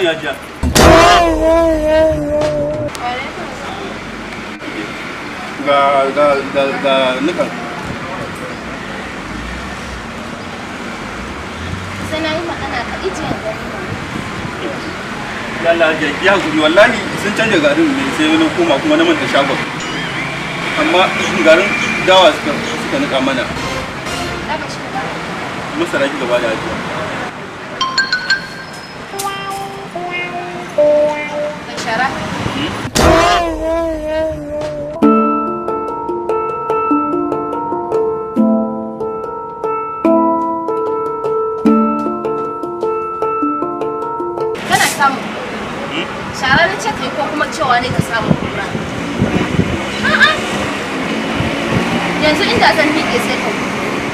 ya jiya. Ga nukan. Sai na yi magana ka ijiyar gari. Yalla ya guri wallahi sun canja garin ne sai wani koma kuma na manta shagon. Amma garin dawa suka nika mana. Masara ki gaba da ajiya. Mai shara. Kana samu. Shara na ce kai ko kuma cewa ne ka samu kura. A'a. Yanzu inda zan miƙe sai ka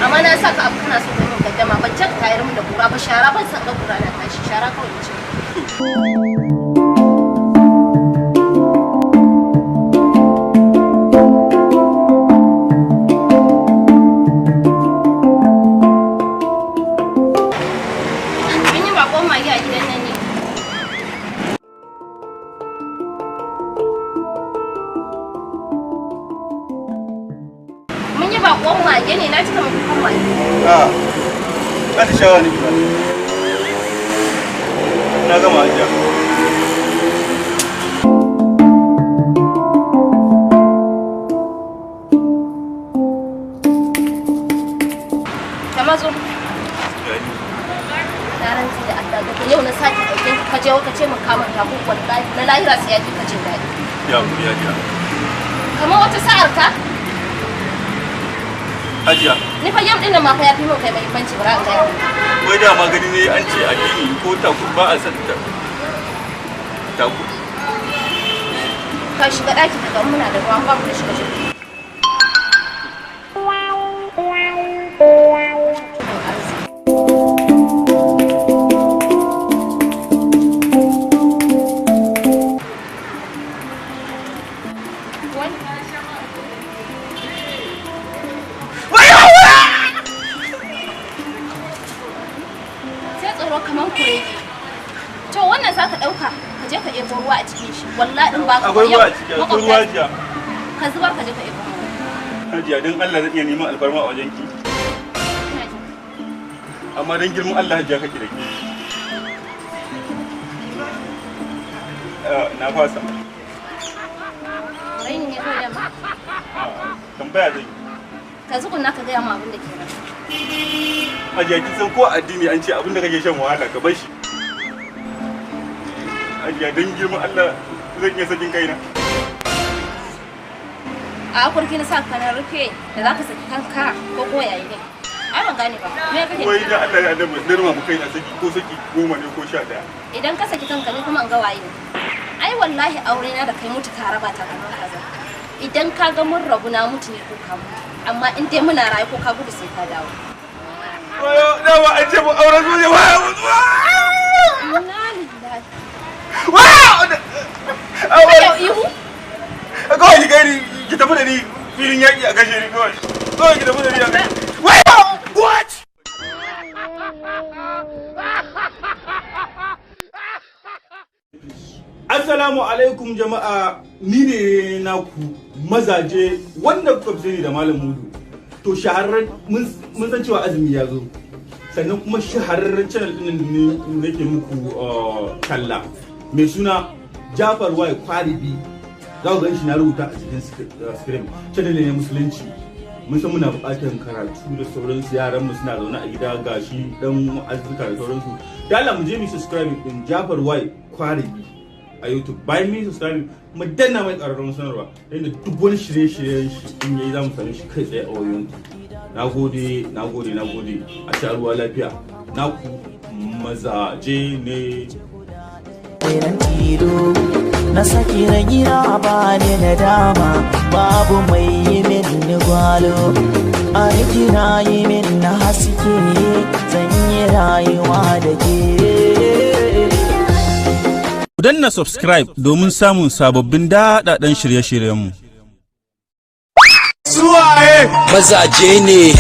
amma na saka abu kana so ka yi gaddama ban ce ka tayar min da kura ba shara ban san ga kura na tashi shara kawai ce. Mun yi bakon mage a gidan nan ne. Mun yi bakon mage ne na cika bakon mage. Ka ta shawa ne ba. Na gama ajiya. Ka mazo. Na rantsi da Allah daga yau na sake ɗauke ka je ka ce mun kama ta ko wallahi na lahira sai ya ji ka jin daɗi. Ya guri ya jiya. Kamar wata sa'ar ka Hajiya. ni fa yam din nan ma fa ya fi mun kai muhimmanci bara an gaya. Wai da magani ne an ce addini ko taku ba a san taku. Ka shiga ɗaki daga muna da ruwan ba mu da shiga shiga. Sai tsoro kamar kurege. To wannan za ka ɗauka ka je ka ɗebo ruwa a cikin shi. Wallahi in ba ka Akwai ruwa a ciki, akwai ruwa jiya. Ka zubar ka je ka ɗebo. Hajiya don Allah zai iya neman alfarma a wajen ki. Amma don girman Allah hajiya kake da ki. Na fasa. Raini ne kawai yamma. Tambaya zai yi. Ka zukunna ka gaya mu abin da ke nan. Hajiya kin san ko addini an ce abin da kake shan wahala ka bar shi. Hajiya don girman Allah zan iya sakin kaina. A akurki na sa ka na rufe da za ka saki kanka ko ko yayi ne. Ai ban gane ba. Me kake? Wai da Allah ya dama nirma mu kaina saki ko saki 10 ne ko 11. Idan ka saki kanka ne kuma an ga waye ne. Ai wallahi aure na da kai mutu ka raba ta kamar kaza. Idan ka ga mun rabu na mutu ne ko ka mutu. Amma in dai muna rayu ko ka gudu sai ka dawo. Wayo dawa an ce mu auren zuwa waya mutu. Inna lillahi. Wow! Yau ihu? Kawai ki gani ki tafi da ni filin yaƙi a kashe ni kawai. Kawai ki tafi da ni a kashe. Wayo! What? Assalamu alaikum jama'a, ni ne naku mazaje wanda kuka fi sani da Malam Mudu. To shahararren mun san cewa azumi ya zo. Sannan kuma shahararren channel din ne nake muku talla. Mai suna Jafar Y Kwaribi. Za ku gan shi na rubuta a cikin screen. Channel ne musulunci. Mun san muna buƙatar karatu da sauransu, yaran mu suna zaune a gida gashi dan azuka da sauransu. Da Allah mu je mu subscribe din Jafar Y Kwaribi a YouTube. Bayan mu subscribe mu danna mai ƙararrawar sanarwa yadda duk wani shirye-shiryen shi in yayi za mu same shi kai tsaye a wayoyinku. Nagode a sha ruwa lafiya. Naku mazaje ne. Na saki na gida ba ni na dama, babu mai yi min ni gwalo, a na yi min na haske, zan yi rayuwa da ke. Ku danna subscribe domin samun sababbin daɗaɗɗen shirye-shiryenmu. Mazaje ne.